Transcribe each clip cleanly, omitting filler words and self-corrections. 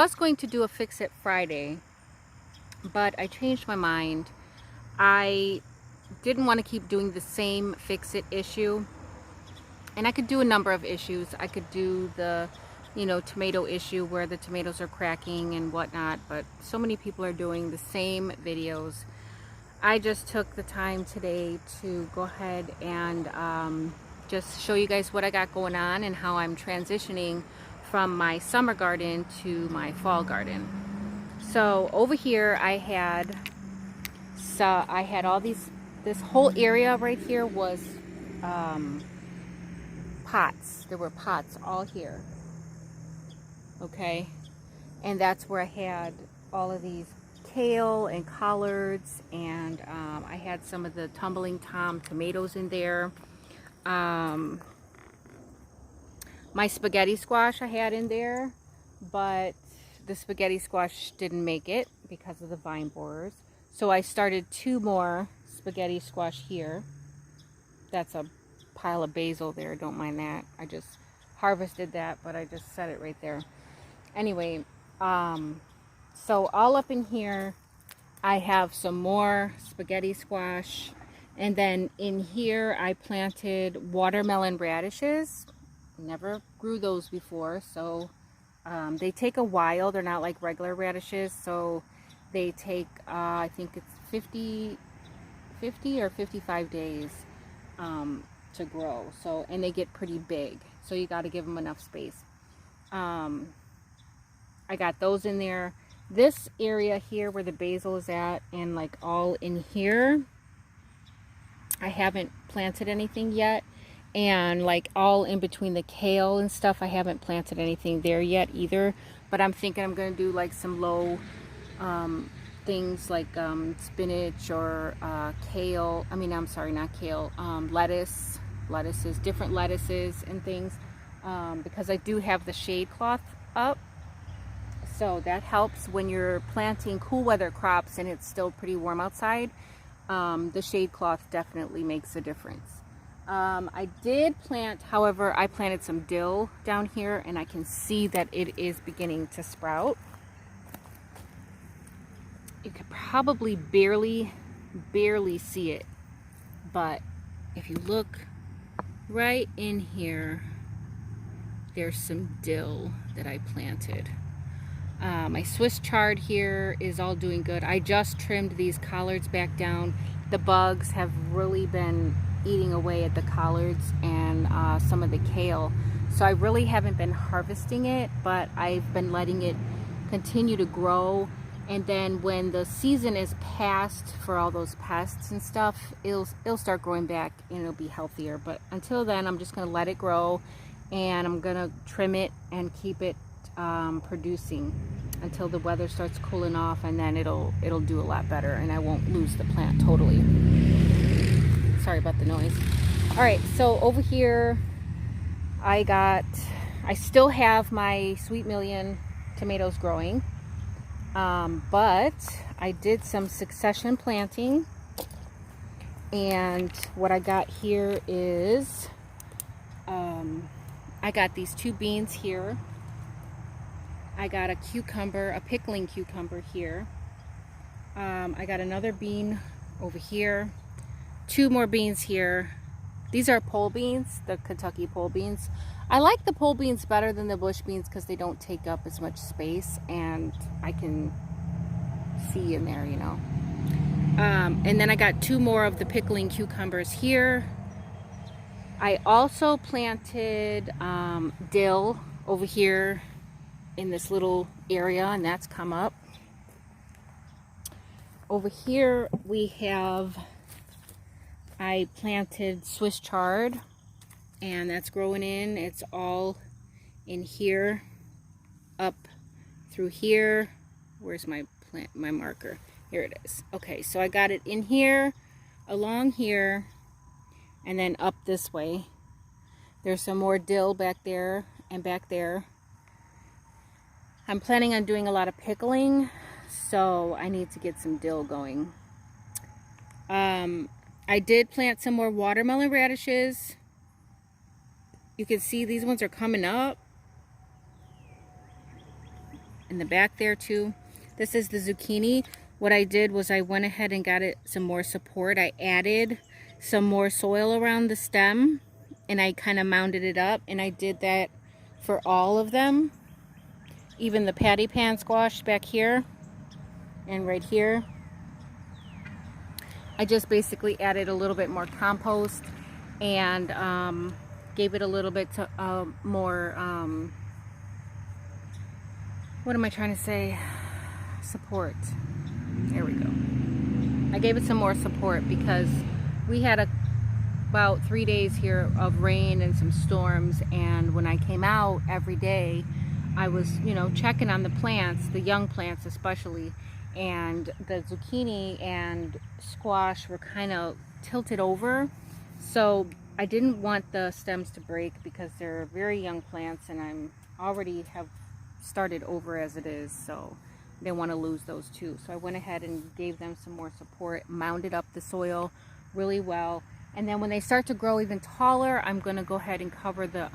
was going to do a Fix It Friday, but I changed my mind. I didn't want to keep doing the same Fix It issue, and I could do a number of issues. I could do the, you know, tomato issue where the tomatoes are cracking and whatnot, but so many people are doing the same videos. I just took the time today to go ahead and just show you guys what I got going on and how I'm transitioning from my summer garden to my fall garden. So over here I had all these, this whole area right here was pots. There were pots all here, okay, and that's where I had all of these kale and collards, and I had some of the tumbling tom tomatoes in there. My spaghetti squash I had in there, but the spaghetti squash didn't make it because of the vine borers. So I started 2 more spaghetti squash here. That's a pile of basil there, don't mind that. I just harvested that, but I just set it right there. Anyway, so all up in here I have some more spaghetti squash, and then in here I planted watermelon radishes. Never grew those before, so they take a while. They're not like regular radishes, so they take I think it's 50 or 55 days to grow. So, and they get pretty big, so you got to give them enough space. I got those in there. This area here where the basil is at, and like all in here, I haven't planted anything yet. And like all in between the kale and stuff, I haven't planted anything there yet either. But I'm thinking I'm going to do like some low things like spinach or kale. I mean, I'm sorry, not kale. Lettuces, different lettuces and things. Because I do have the shade cloth up. So that helps when you're planting cool weather crops and it's still pretty warm outside. The shade cloth definitely makes a difference. I did plant, however, I planted some dill down here, and I can see that it is beginning to sprout. You could probably barely see it, but if you look right in here, there's some dill that I planted. My Swiss chard here is all doing good. I just trimmed these collards back down. The bugs have really been eating away at the collards and some of the kale, so I really haven't been harvesting it, but I've been letting it continue to grow, and then when the season is past for all those pests and stuff, it'll start growing back and it'll be healthier. But until then, I'm just going to let it grow, and I'm going to trim it and keep it producing until the weather starts cooling off, and then it'll do a lot better, and I won't lose the plant totally. Sorry about the noise. All right, so over here I still have my Sweet Million tomatoes growing, but I did some succession planting, and what I got here is I got these 2 beans here. I got a cucumber, a pickling cucumber here. I got another bean over here. 2 more beans here. These are pole beans, the Kentucky pole beans. I like the pole beans better than the bush beans because they don't take up as much space, and I can see in there, you know. And then I got 2 more of the pickling cucumbers here. I also planted dill over here in this little area, and that's come up. Over here we have, I planted Swiss chard, and that's growing in. It's all in here, up through here. Where's my plant, my marker? Here it is. Okay, so I got it in here, along here, and then up this way. There's some more dill back there and back there. I'm planning on doing a lot of pickling, so I need to get some dill going. I did plant some more watermelon radishes. You can see these ones are coming up. in the back there too. This is the zucchini. What I did was I went ahead and got it some more support. I added some more soil around the stem and I kind of mounded it up, and I did that for all of them. Even the patty pan squash back here and right here. I just basically added a little bit more compost and gave it a little bit more, what am I trying to say? Support. There we go. I gave it some more support because we had about 3 days here of rain and some storms, and when I came out every day, I was, you know, checking on the plants, the young plants especially, and the zucchini and squash were kind of tilted over, so I didn't want the stems to break because they're very young plants and I'm already have started over as it is, so I didn't want to lose those too. So I went ahead and gave them some more support, mounded up the soil really well, and then when they start to grow even taller, I'm going to go ahead and cover the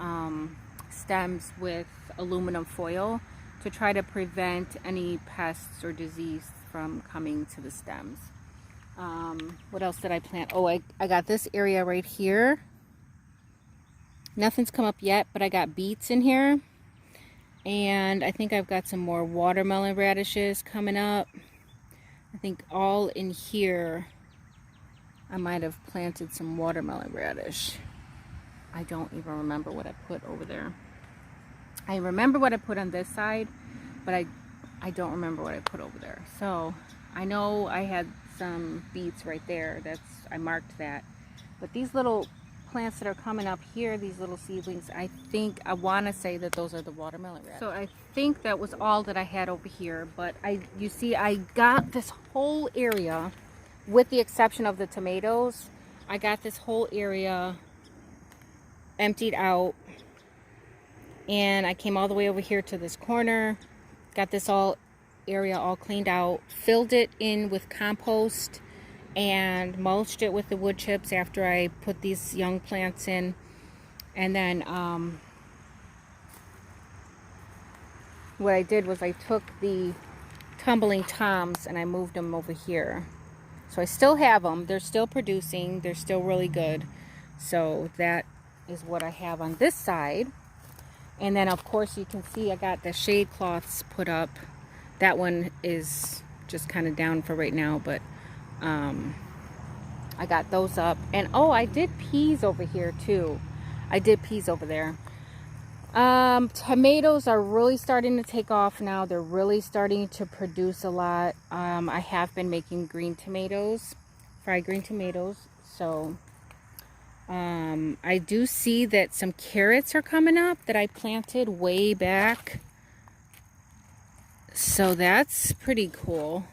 stems with aluminum foil to try to prevent any pests or disease from coming to the stems. What else did I plant? Oh, I got this area right here. Nothing's come up yet, but I got beets in here. And I think I've got some more watermelon radishes coming up. I think all in here I might have planted some watermelon radish. I don't even remember what I put over there. I remember what I put on this side, but I don't remember what I put over there. So I know I had some beets right there. I marked that. But these little plants that are coming up here, these little seedlings, I want to say that those are the watermelon radish. So I think that was all that I had over here. But you see, I got this whole area, with the exception of the tomatoes, I got this whole area emptied out, and I came all the way over here to this corner, got this area all cleaned out, filled it in with compost, and mulched it with the wood chips after I put these young plants in. And then what I did was I took the tumbling toms and I moved them over here. So I still have them. They're still producing. They're still really good. So that is what I have on this side. And then of course you can see I got the shade cloths put up. That one is just kind of down for right now, but I got those up. And oh, I did peas over here too. I did peas over there. Tomatoes are really starting to take off now. They're really starting to produce a lot. I have been making green tomatoes, fried green tomatoes. So I do see that some carrots are coming up that I planted way back. So that's pretty cool.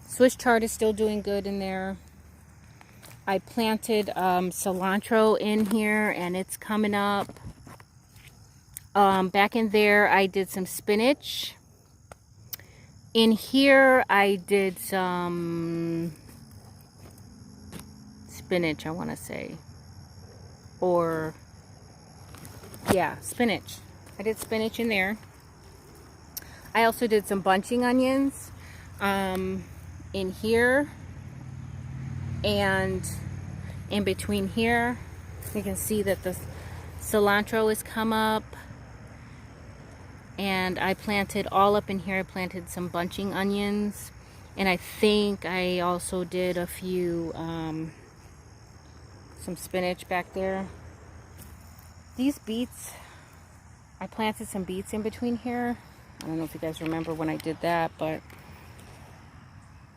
Swiss chard is still doing good in there. I planted cilantro in here and it's coming up. Back in there I did some spinach. In here I did some spinach, I want to say. Or, yeah, spinach. I did spinach in there. I also did some bunching onions in here. And in between here, you can see that the cilantro has come up. And I planted all up in here, I planted some bunching onions. And I think I also did a few, some spinach back there. These beets, I planted some beets in between here. I don't know if you guys remember when I did that, but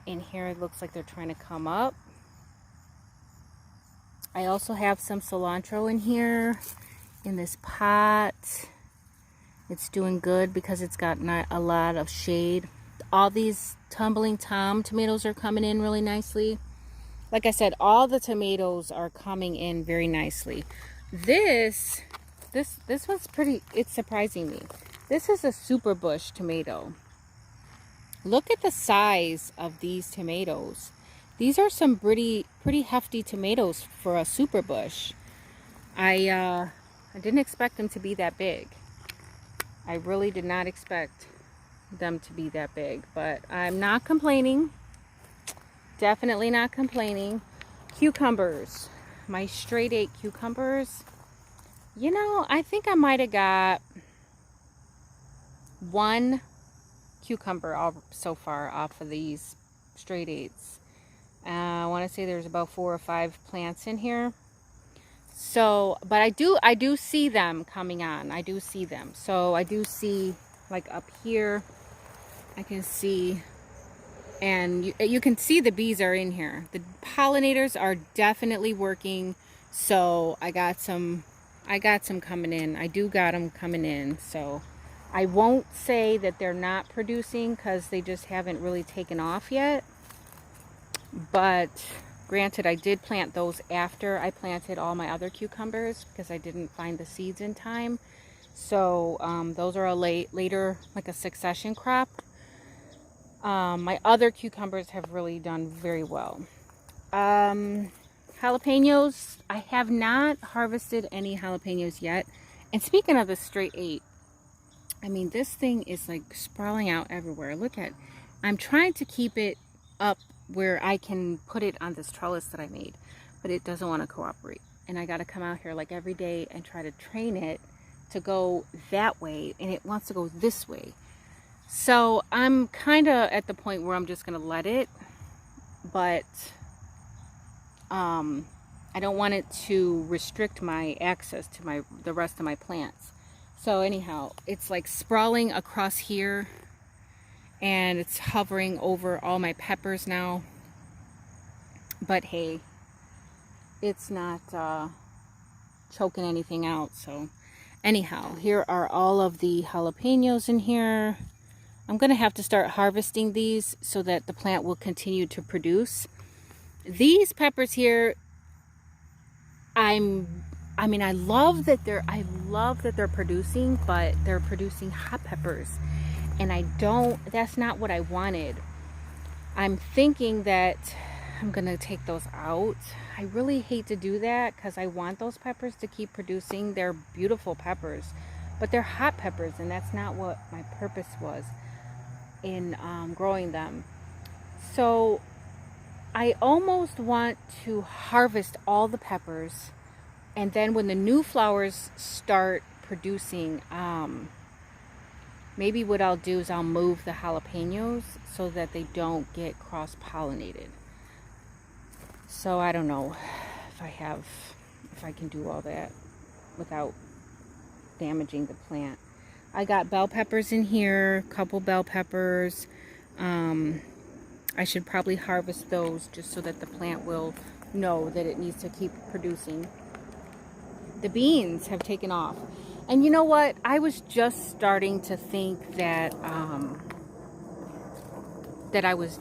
in here it looks like they're trying to come up. I also have some cilantro in here in this pot. It's doing good because it's got not a lot of shade. All these tumbling tom tomatoes are coming in really nicely. Like I said, all the tomatoes are coming in very nicely. This one's pretty, it's surprising me. This is a super bush tomato. Look at the size of these tomatoes. These are some pretty hefty tomatoes for a super bush. I didn't expect them to be that big. I really did not expect them to be that big, but I'm not complaining. Definitely not complaining. Cucumbers. My straight 8 cucumbers. You know, I think I might have got 1 cucumber so far off of these straight 8s. I want to say there's about 4 or 5 plants in here. So, but I do see them coming on. I do see them. So I do see, like up here, I can see, and you can see the bees are in here. The pollinators are definitely working. So I got some coming in. I do got them coming in. So I won't say that they're not producing because they just haven't really taken off yet. But granted, I did plant those after I planted all my other cucumbers because I didn't find the seeds in time. So those are a later, like a succession crop. My other cucumbers have really done very well. Jalapenos, I have not harvested any jalapenos yet. And speaking of the straight 8, I mean, this thing is like sprawling out everywhere. Look at, I'm trying to keep it up where I can put it on this trellis that I made, but it doesn't want to cooperate. And I got to come out here like every day and try to train it to go that way, and it wants to go this way. So I'm kind of at the point where I'm just going to let it, but I don't want it to restrict my access to the rest of my plants. So anyhow, it's like sprawling across here, and it's hovering over all my peppers now. But hey, it's not choking anything out. So anyhow, here are all of the jalapenos in here. I'm gonna have to start harvesting these so that the plant will continue to produce. These peppers here, I love that they're producing, but they're producing hot peppers. And that's not what I wanted. I'm thinking that I'm gonna take those out. I really hate to do that because I want those peppers to keep producing. They're beautiful peppers, but they're hot peppers, and that's not what my purpose was in growing them. So I almost want to harvest all the peppers, and then when the new flowers start producing, maybe what I'll do is I'll move the jalapenos so that they don't get cross-pollinated. So I don't know if I can do all that without damaging the plant. I got bell peppers in here, a couple bell peppers. I should probably harvest those just so that the plant will know that it needs to keep producing. The beans have taken off. And you know what? I was just starting to think that that I was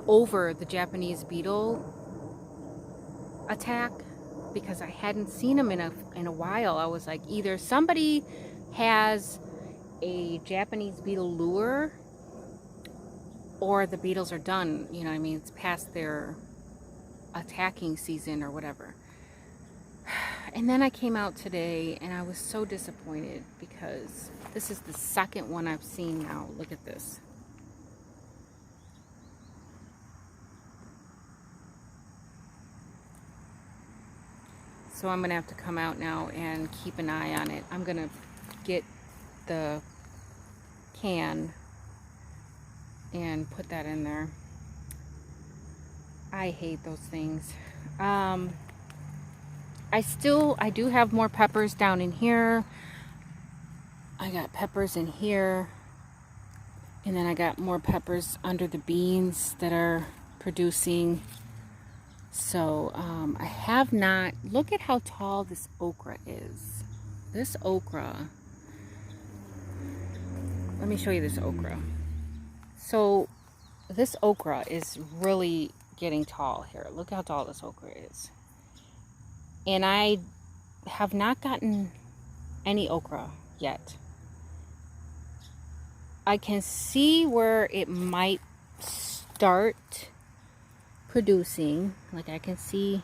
over the Japanese beetle attack because I hadn't seen them in a while. I was like, either somebody has a Japanese beetle lure or the beetles are done. You know what I mean? It's past their attacking season or whatever. And then I came out today and I was so disappointed because this is the second one I've seen now. Look at this. So I'm going to have to come out now and keep an eye on it. I'm going to get the can and put that in there. I hate those things. I do have more peppers down in here. I got peppers in here. And then I got more peppers under the beans that are producing. So I have not, look at how tall this okra is. This okra, let me show you this okra. So this okra is really getting tall here. Look how tall this okra is. And I have not gotten any okra yet. I can see where it might start producing. Like I can see,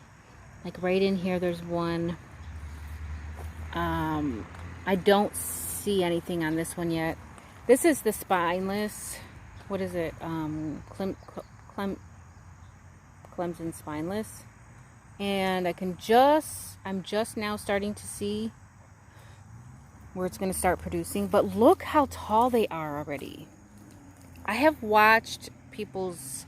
like right in here, there's one. I don't see anything on this one yet. This is the spineless. What is it? Clemson spineless. And I'm just now starting to see where it's going to start producing. But look how tall they are already. I have watched people's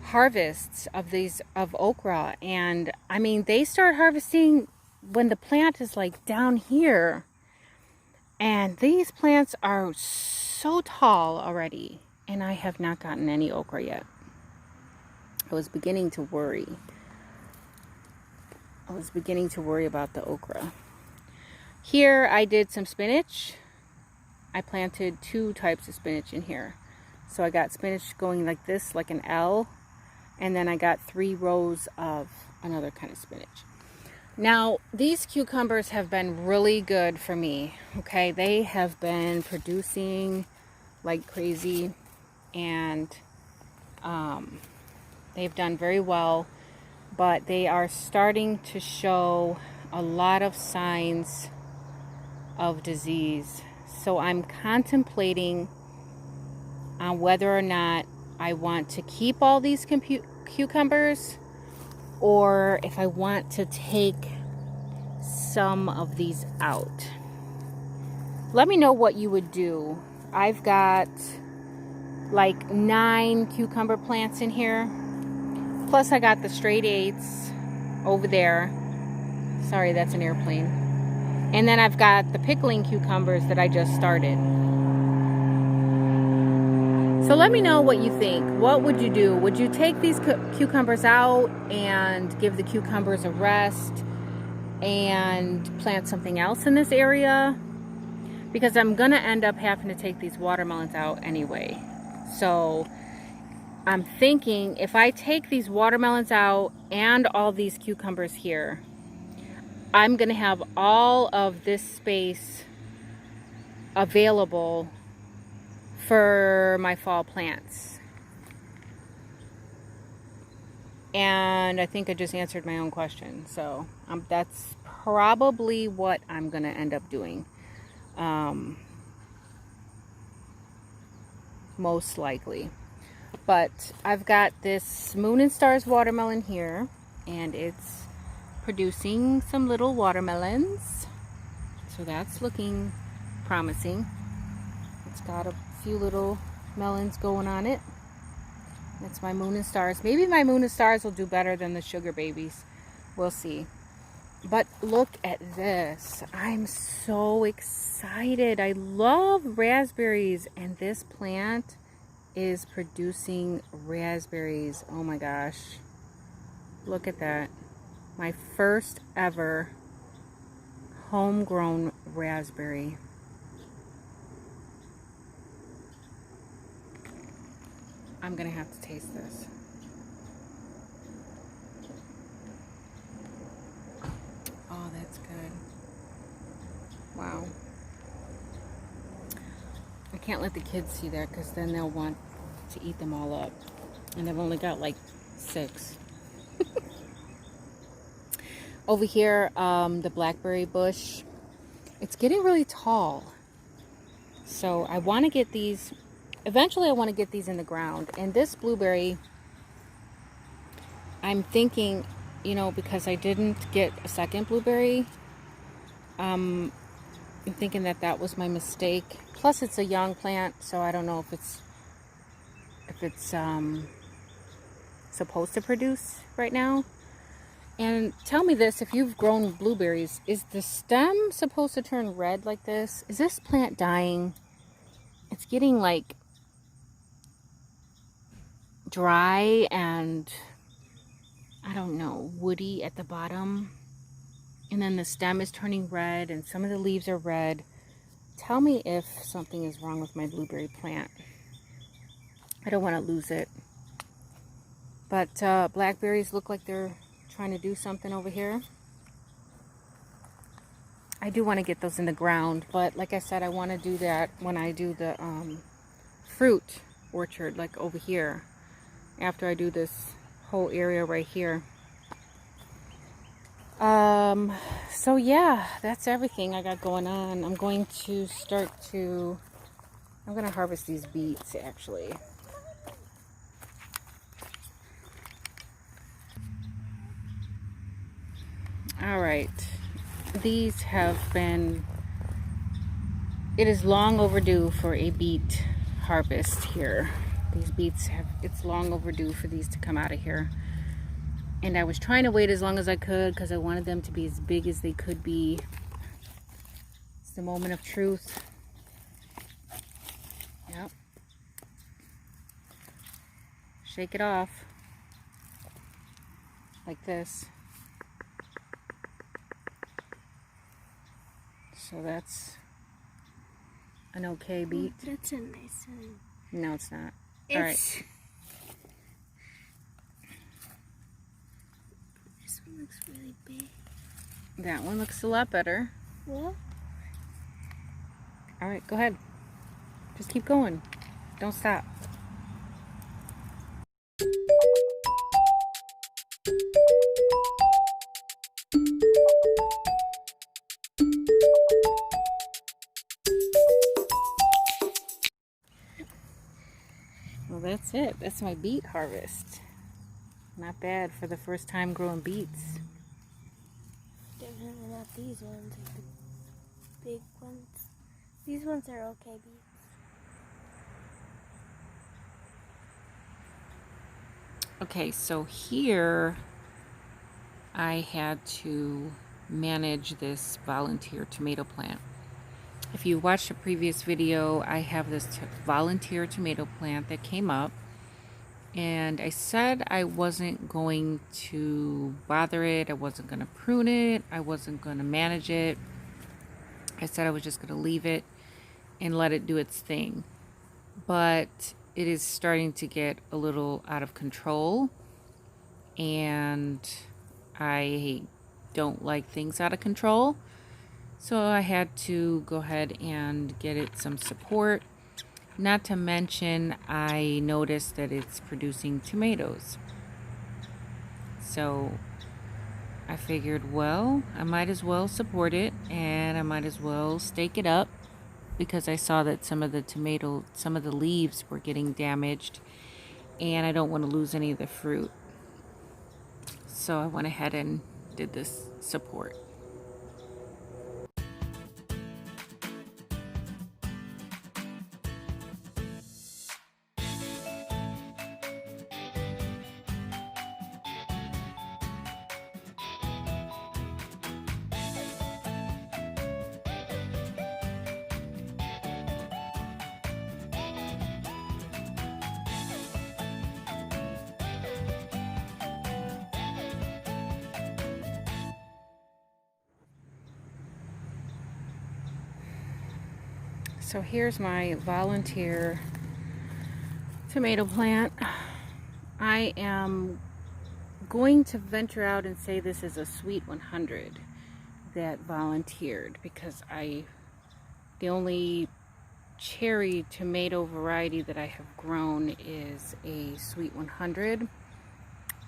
harvests of okra, and I mean, they start harvesting when the plant is like down here, and these plants are so tall already, and I have not gotten any okra yet. I was beginning to worry about the okra. Here I did some spinach. I planted 2 types of spinach in here. So I got spinach going like this, like an L, and then I got 3 rows of another kind of spinach. Now, these cucumbers have been really good for me, okay? They have been producing like crazy, and they've done very well, but they are starting to show a lot of signs of disease. So I'm contemplating on whether or not I want to keep all these cucumbers, or if I want to take some of these out. Let me know what you would do. I've got like 9 cucumber plants in here, plus I got the straight 8s over there. Sorry, that's an airplane. And then I've got the pickling cucumbers that I just started. So let me know what you think. What would you do? Would you take these cucumbers out and give the cucumbers a rest and plant something else in this area? Because I'm gonna end up having to take these watermelons out anyway. So I'm thinking if I take these watermelons out and all these cucumbers here, I'm gonna have all of this space available for my fall plants. And I think I just answered my own question. So that's probably what I'm gonna end up doing. Most likely. But I've got this Moon and Stars watermelon here, and it's producing some little watermelons. So that's looking promising. It's got a few little melons going on it. That's my Moon and Stars. Maybe my Moon and Stars will do better than the Sugar Babies. We'll see. But look at this. I'm so excited. I love raspberries, and this plant is producing raspberries. Oh my gosh. Look at that. My first ever homegrown raspberry. I'm gonna have to taste this. Oh, that's good. Wow. I can't let the kids see that because then they'll want to eat them all up. And I've only got like 6. Over here, the blackberry bush, it's getting really tall. So I want to get these, eventually I want to get these in the ground. And this blueberry, I'm thinking, you know, because I didn't get a second blueberry, I'm thinking that that was my mistake. Plus it's a young plant, so I don't know if it's supposed to produce right now. And tell me this, if you've grown blueberries, is the stem supposed to turn red like this? Is this plant dying? It's getting like dry and, I don't know, woody at the bottom. And then the stem is turning red and some of the leaves are red. Tell me if something is wrong with my blueberry plant. I don't want to lose it. But blackberries look like they're trying to do something over here. I do want to get those in the ground, but like I said, I want to do that when I do the fruit orchard, like over here, after I do this whole area right here. So yeah, that's everything I got going on. I'm going to harvest these beets actually. All right, these have been, it is long overdue for a beet harvest here. These beets it's long overdue for these to come out of here. And I was trying to wait as long as I could because I wanted them to be as big as they could be. It's the moment of truth. Yep. Shake it off. Like this. So that's an okay beet. That's a nice one. No, it's not. All right. This one looks really big. That one looks a lot better. What? All right, go ahead. Just keep going. Don't stop. Well, that's it. That's my beet harvest. Not bad for the first time growing beets. Definitely not these ones, like the big ones. These ones are okay beets. Okay, so here I had to manage this volunteer tomato plant. If you watched a previous video, I have this volunteer tomato plant that came up, and I said I wasn't going to bother it, I wasn't going to prune it, I wasn't going to manage it. I said I was just going to leave it and let it do its thing. But it is starting to get a little out of control, and I don't like things out of control. So I had to go ahead and get it some support. Not to mention, I noticed that it's producing tomatoes. So I figured, well, I might as well support it, and I might as well stake it up, because I saw that some of the leaves were getting damaged, and I don't want to lose any of the fruit. So I went ahead and did this support. So here's my volunteer tomato plant. I am going to venture out and say this is a Sweet 100 that volunteered, because the only cherry tomato variety that I have grown is a Sweet 100.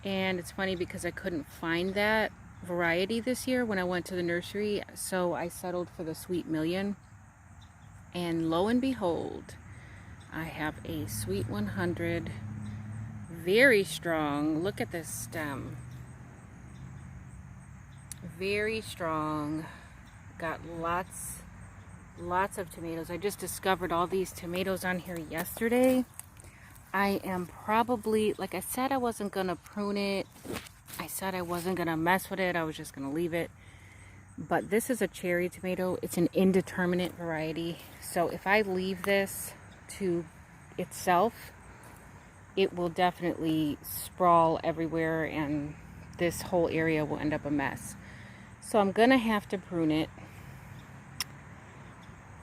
And it's funny because I couldn't find that variety this year when I went to the nursery, so I settled for the Sweet Million. And lo and behold, I have a Sweet 100, very strong. Look at this stem. Very strong. Got lots of tomatoes. I just discovered all these tomatoes on here yesterday. I am probably, like I said, I wasn't going to prune it. I said I wasn't going to mess with it. I was just going to leave it. But this is a cherry tomato. It's an indeterminate variety. So if I leave this to itself, it will definitely sprawl everywhere, and this whole area will end up a mess. So I'm going to have to prune it.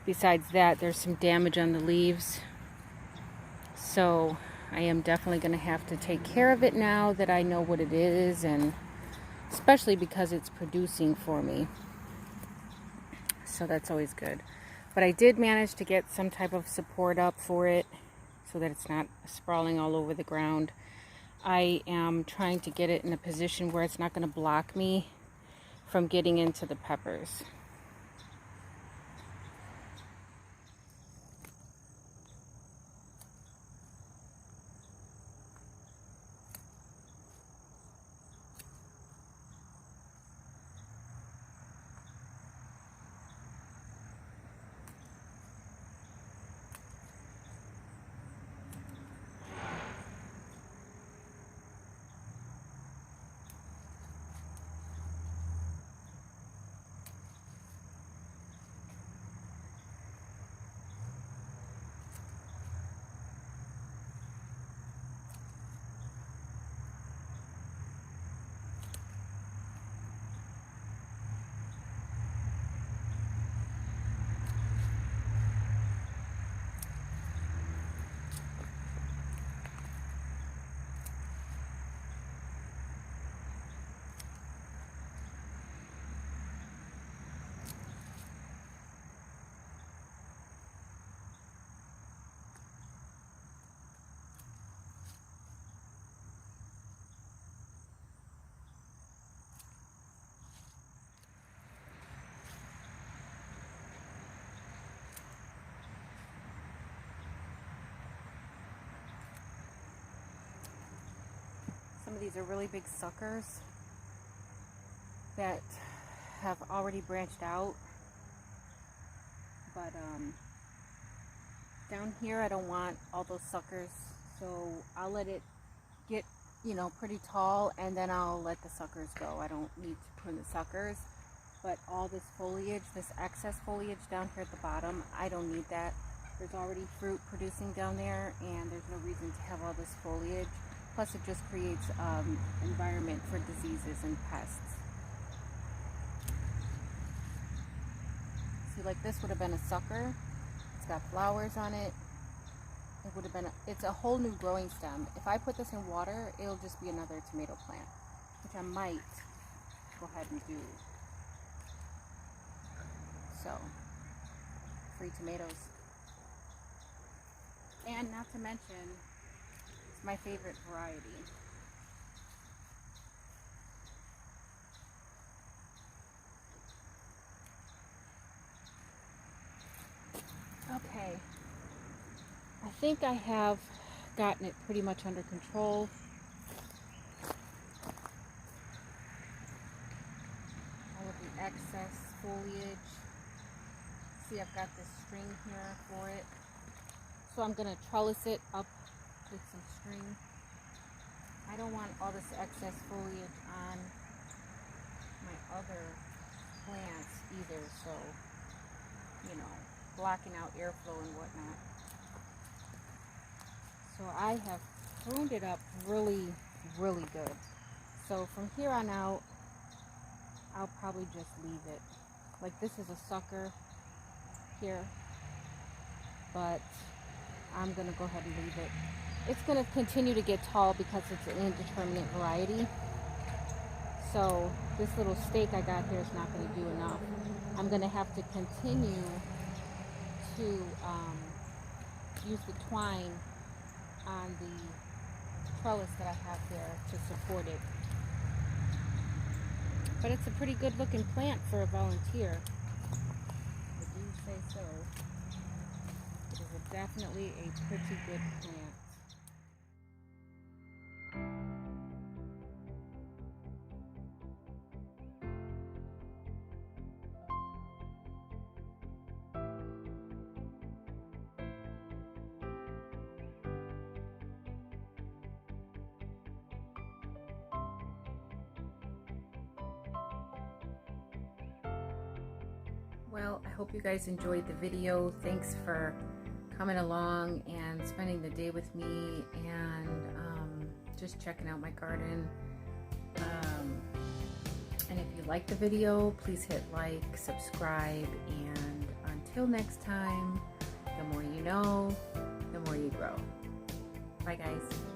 Besides that, there's some damage on the leaves. So I am definitely going to have to take care of it now that I know what it is, and especially because it's producing for me. So that's always good. But I did manage to get some type of support up for it so that it's not sprawling all over the ground. I am trying to get it in a position where it's not going to block me from getting into the peppers. Some of these are really big suckers that have already branched out, but down here I don't want all those suckers, so I'll let it get, you know, pretty tall, and then I'll let the suckers go. I don't need to prune the suckers, but all this foliage, this excess foliage down here at the bottom, I don't need that. There's already fruit producing down there, and there's no reason to have all this foliage. Plus, it just creates environment for diseases and pests. See, like this would have been a sucker. It's got flowers on it. It would have been, it's a whole new growing stem. If I put this in water, it'll just be another tomato plant, which I might go ahead and do. So, free tomatoes. And not to mention, it's my favorite variety. Okay, I think I have gotten it pretty much under control. All of the excess foliage. See, I've got this string here for it. So I'm going to trellis it up with some string. I don't want all this excess foliage on my other plants either, so, you know, blocking out airflow and whatnot. So I have pruned it up really, really good. So from here on out, I'll probably just leave it. Like this is a sucker here, but I'm going to go ahead and leave it. It's going to continue to get tall because it's an indeterminate variety. So this little stake I got here is not going to do enough. I'm going to have to continue to use the twine on the trellis that I have there to support it. But it's a pretty good looking plant for a volunteer. I do say so. It is definitely a pretty good plant. Well, I hope you guys enjoyed the video. Thanks for coming along and spending the day with me and just checking out my garden. And if you like the video, please hit like, subscribe, and until next time, the more you know, the more you grow. Bye guys.